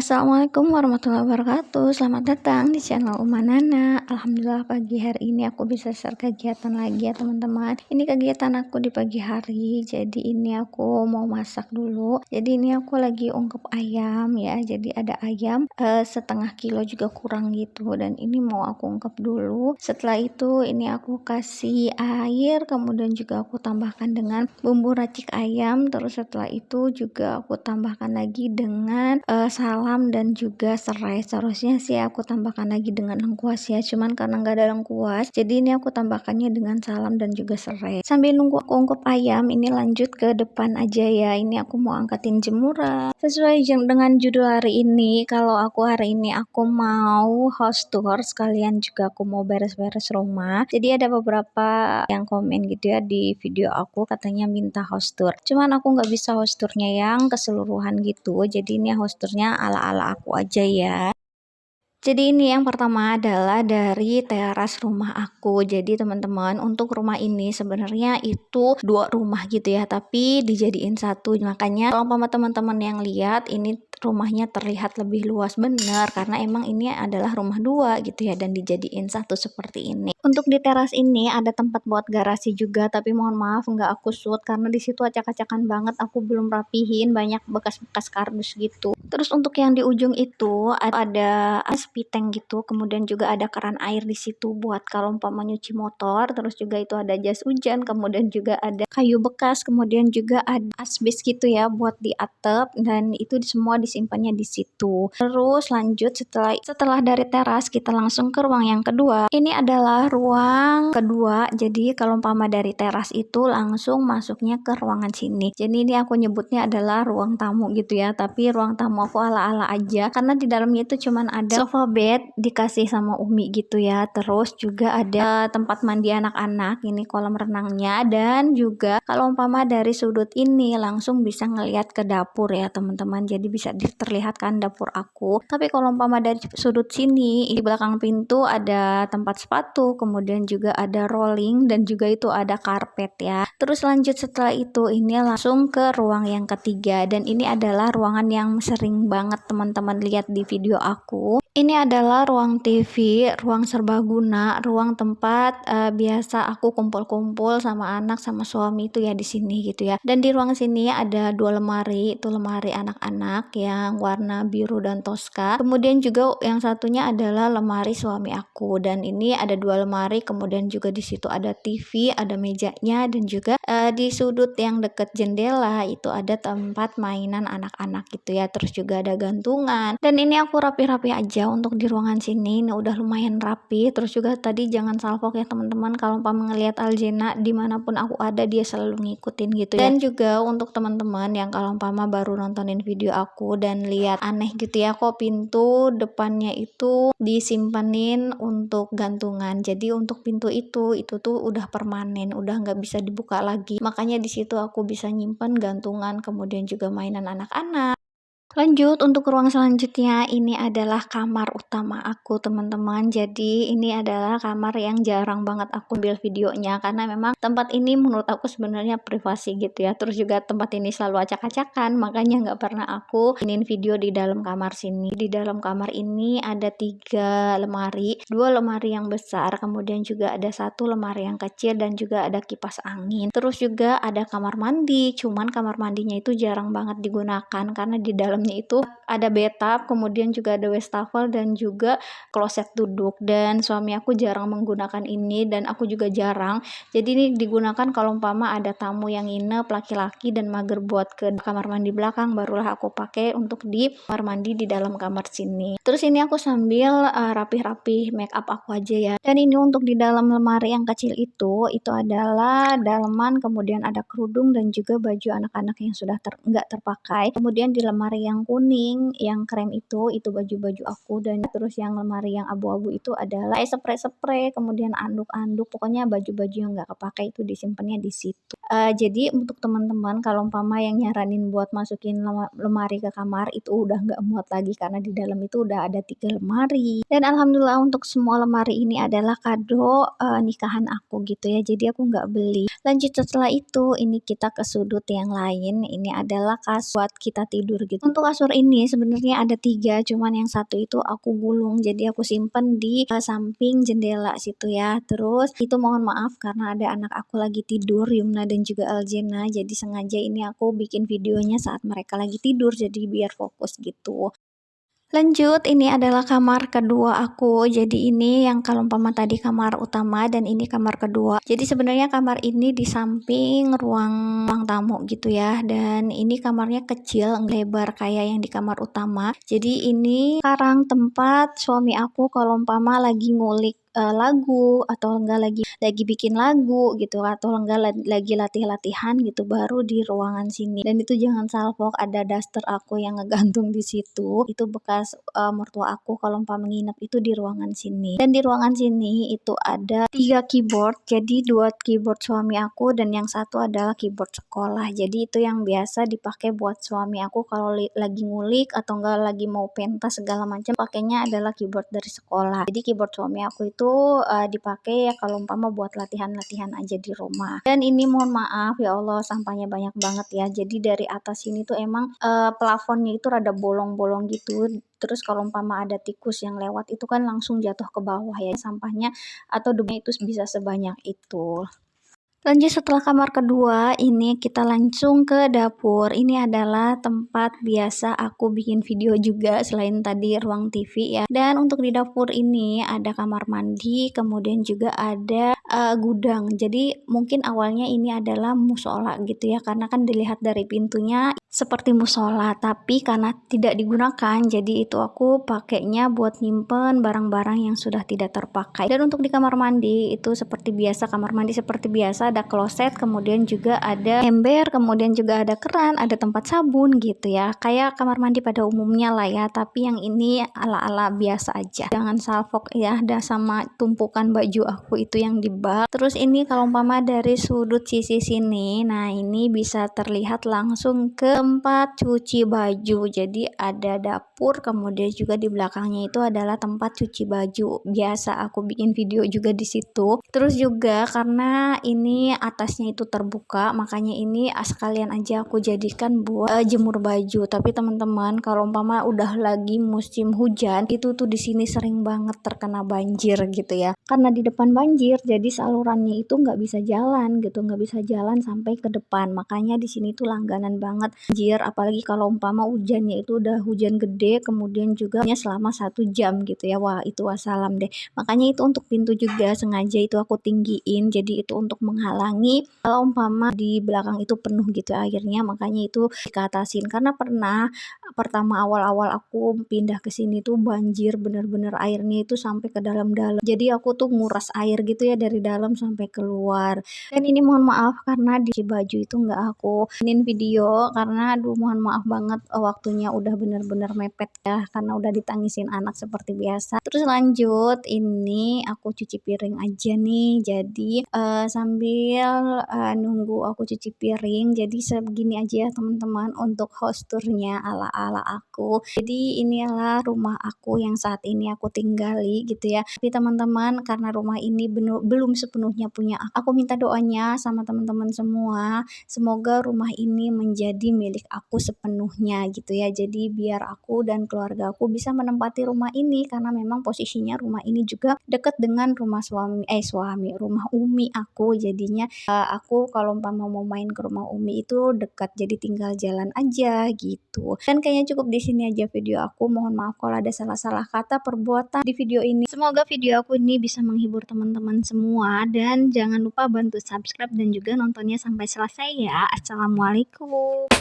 Assalamualaikum warahmatullahi wabarakatuh. Selamat datang di channel Uma Nana. Alhamdulillah pagi hari ini aku bisa share kegiatan lagi ya teman-teman. Ini kegiatan aku di pagi hari. Jadi ini aku mau masak dulu. Jadi ini aku lagi ungkep ayam ya. Jadi ada ayam setengah kilo juga kurang gitu. Dan ini mau aku ungkep dulu. Setelah itu ini aku kasih air. Kemudian juga aku tambahkan dengan bumbu racik ayam. Terus setelah itu juga aku tambahkan lagi dengan salam dan juga serai. Seharusnya sih aku tambahkan lagi dengan lengkuas ya, cuman karena nggak ada lengkuas jadi ini aku tambahkannya dengan salam dan juga serai. Sambil nunggu aku ungkep ayam, ini lanjut ke depan aja ya. Ini aku mau angkatin jemuran sesuai dengan judul hari ini. Kalau aku hari ini aku mau house tour, sekalian juga aku mau beres-beres rumah. Jadi ada beberapa yang komen gitu ya di video aku, katanya minta house tour, cuman aku nggak bisa house tournya yang keseluruhan gitu. Jadi ini house tournya ala-ala aku aja ya. Jadi ini yang pertama adalah dari teras rumah aku. Jadi teman-teman, untuk rumah ini sebenarnya itu dua rumah gitu ya, tapi dijadiin satu. Makanya kalau umpama teman-teman yang lihat ini rumahnya terlihat lebih luas, bener karena emang ini adalah rumah dua gitu ya, dan dijadiin satu seperti ini. Untuk di teras ini ada tempat buat garasi juga, tapi mohon maaf nggak aku shoot karena di situ acak-acakan banget, aku belum rapihin, banyak bekas-bekas kardus gitu. Terus untuk yang di ujung itu ada spiteng gitu, kemudian juga ada keran air di situ buat kalau umpama nyuci motor. Terus juga itu ada jas hujan, kemudian juga ada kayu bekas, kemudian juga ada asbes gitu ya buat di atap, dan itu semua disimpannya di situ. Terus lanjut setelah dari teras kita langsung ke ruang yang kedua. Ini adalah ruang kedua. Jadi kalau umpama dari teras itu langsung masuknya ke ruangan sini. Jadi ini aku nyebutnya adalah ruang tamu gitu ya, tapi ruang tamu aku ala-ala aja karena di dalamnya itu cuman ada sofa bed dikasih sama Umi gitu ya. Terus juga ada tempat mandi anak-anak, ini kolam renangnya, dan juga kalau umpama dari sudut ini langsung bisa ngelihat ke dapur ya teman-teman. Jadi bisa terlihatkan dapur aku. Tapi kalau umpama dari sudut sini di belakang pintu ada tempat sepatu, kemudian juga ada rolling, dan juga itu ada karpet ya. Terus lanjut setelah itu ini langsung ke ruang yang ketiga, dan ini adalah ruangan yang sering banget teman-teman lihat di video aku. Ini adalah ruang TV, ruang serbaguna, ruang tempat biasa aku kumpul-kumpul sama anak sama suami itu ya di sini gitu ya. Dan di ruang sini ada dua lemari, itu lemari anak-anak yang warna biru dan toska. Kemudian juga yang satunya adalah lemari suami aku, dan ini ada dua lemari. Kemudian juga di situ ada TV, ada mejanya, dan juga di sudut yang deket jendela itu ada tempat mainan anak-anak gitu ya. Terus juga ada gantungan, dan ini aku rapi-rapi aja untuk di ruangan sini. Ini udah lumayan rapi. Terus juga tadi jangan salfok ya teman-teman, kalau umpama ngelihat Aljena dimanapun aku ada dia selalu ngikutin gitu ya. Dan juga untuk teman-teman yang kalau umpama baru nontonin video aku dan lihat aneh gitu ya, kok pintu depannya itu disimpenin untuk gantungan. Jadi untuk pintu itu tuh udah permanen, udah nggak bisa dibuka lagi. Makanya di situ aku bisa nyimpen gantungan, kemudian juga mainan anak-anak. Lanjut untuk ruang selanjutnya, ini adalah kamar utama aku teman-teman. Jadi ini adalah kamar yang jarang banget aku ambil videonya karena memang tempat ini menurut aku sebenarnya privasi gitu ya. Terus juga tempat ini selalu acak-acakan, makanya nggak pernah aku ingin video di dalam kamar sini. Di dalam kamar ini ada 3 lemari, 2 lemari yang besar, kemudian juga ada 1 lemari yang kecil, dan juga ada kipas angin. Terus juga ada kamar mandi, cuman kamar mandinya itu jarang banget digunakan karena di dalamnya itu ada bathtub, kemudian juga ada wastafel, dan juga kloset duduk. Dan suami aku jarang menggunakan ini, dan aku juga jarang. Jadi ini digunakan kalau umpama ada tamu yang nginep laki-laki dan mager buat ke kamar mandi belakang, barulah aku pakai untuk di kamar mandi di dalam kamar sini. Terus ini aku sambil rapih-rapih make up aku aja ya. Dan ini untuk di dalam lemari yang kecil itu adalah daleman, kemudian ada kerudung, dan juga baju anak-anak yang sudah nggak terpakai. Kemudian di lemari yang kuning yang krem itu baju-baju aku, dan terus yang lemari yang abu-abu itu adalah spray-spray, kemudian anduk-anduk, pokoknya baju-baju yang nggak kepakai itu disimpannya di situ. Jadi untuk teman-teman kalau umpama yang nyaranin buat masukin lemari ke kamar itu udah nggak muat lagi karena di dalam itu udah ada 3 lemari. Dan alhamdulillah untuk semua lemari ini adalah kado nikahan aku gitu ya, jadi aku nggak beli. Lanjut setelah itu ini kita ke sudut yang lain, ini adalah kasur buat kita tidur gitu. Untuk untuk kasur ini sebenarnya ada 3, cuman yang satu itu aku gulung, jadi aku simpen di samping jendela situ ya. Terus itu mohon maaf karena ada anak aku lagi tidur, Yumna dan juga Aljena, jadi sengaja ini aku bikin videonya saat mereka lagi tidur, jadi biar fokus gitu. Lanjut, ini adalah kamar kedua aku. Jadi ini yang kalau umpama tadi kamar utama dan ini kamar kedua. Jadi sebenarnya kamar ini di samping ruang tamu gitu ya. Dan ini kamarnya kecil, nggak lebar kayak yang di kamar utama. Jadi ini sekarang tempat suami aku kalau umpama lagi ngulik lagu atau enggak lagi bikin lagu gitu atau enggak lagi latih-latihan gitu baru di ruangan sini. Dan itu jangan salfok, ada daster aku yang ngegantung di situ. Itu bekas mertua aku kalau umpama nginep itu di ruangan sini. Dan di ruangan sini itu ada 3 keyboard. Jadi 2 keyboard suami aku dan yang satu adalah keyboard sekolah. Jadi itu yang biasa dipakai buat suami aku kalau lagi ngulik atau enggak lagi mau pentas segala macam pakainya adalah keyboard dari sekolah. Jadi keyboard suami aku itu dipakai ya kalau umpama buat latihan-latihan aja di rumah. Dan ini mohon maaf ya Allah sampahnya banyak banget ya. Jadi dari atas sini tuh emang plafonnya itu rada bolong-bolong gitu. Terus kalau umpama ada tikus yang lewat itu kan langsung jatuh ke bawah ya sampahnya atau debunya itu bisa sebanyak itu. Lanjut setelah kamar kedua, ini kita langsung ke dapur. Ini adalah tempat biasa aku bikin video juga selain tadi ruang TV ya. Dan untuk di dapur ini ada kamar mandi, kemudian juga ada gudang. Jadi mungkin awalnya ini adalah musola gitu ya, karena kan dilihat dari pintunya seperti musola, tapi karena tidak digunakan, jadi itu aku pakainya buat nyimpen barang-barang yang sudah tidak terpakai. Dan untuk di kamar mandi itu seperti biasa, kamar mandi seperti biasa ada kloset, kemudian juga ada ember, kemudian juga ada keran, ada tempat sabun gitu ya. Kayak kamar mandi pada umumnya lah ya, tapi yang ini ala-ala biasa aja. Jangan salfok ya, ada sama tumpukan baju aku itu yang di bak. Terus ini kalau umpama dari sudut sisi sini, nah ini bisa terlihat langsung ke tempat cuci baju. Jadi ada dapur, kemudian juga di belakangnya itu adalah tempat cuci baju. Biasa aku bikin video juga di situ. Terus juga karena ini atasnya itu terbuka, makanya ini sekalian aja aku jadikan buat jemur baju. Tapi teman-teman kalau umpama udah lagi musim hujan, itu tuh di sini sering banget terkena banjir gitu ya. Karena di depan banjir, jadi salurannya itu nggak bisa jalan gitu, nggak bisa jalan sampai ke depan. Makanya di sini tuh langganan banget banjir, apalagi kalau umpama hujannya itu udah hujan gede, kemudian juga selama 1 jam gitu ya. Wah itu wassalam deh. Makanya itu untuk pintu juga sengaja itu aku tinggiin, jadi itu untuk menghalangi kalau umpama di belakang itu penuh gitu airnya, makanya itu dikatasin. Karena pertama awal-awal aku pindah ke sini tuh banjir bener-bener airnya itu sampai ke dalam-dalam. Jadi aku tuh nguras air gitu ya dari dalam sampai keluar. Dan ini mohon maaf karena di baju itu nggak aku bikinin video karena aduh mohon maaf banget waktunya udah bener-bener mepet ya karena udah ditangisin anak seperti biasa. Terus lanjut ini aku cuci piring aja nih. Jadi sambil nunggu aku cuci piring, jadi segini aja ya teman-teman untuk host tournya ala-ala aku. Jadi inilah rumah aku yang saat ini aku tinggali gitu ya. Tapi teman-teman karena rumah ini belum sepenuhnya punya aku minta doanya sama teman-teman semua. Semoga rumah ini menjadi milik aku sepenuhnya gitu ya. Jadi biar aku dan keluarga aku bisa menempati rumah ini karena memang posisinya rumah ini juga dekat dengan rumah rumah Umi aku. Jadinya aku kalau umpama mau main ke rumah Umi itu dekat, jadi tinggal jalan aja gitu. Dan kayaknya cukup di sini aja video aku. Mohon maaf kalau ada salah-salah kata perbuatan di video ini. Semoga video aku ini bisa menghibur teman-teman semua dan jangan lupa bantu subscribe dan juga nontonnya sampai selesai ya. Assalamualaikum.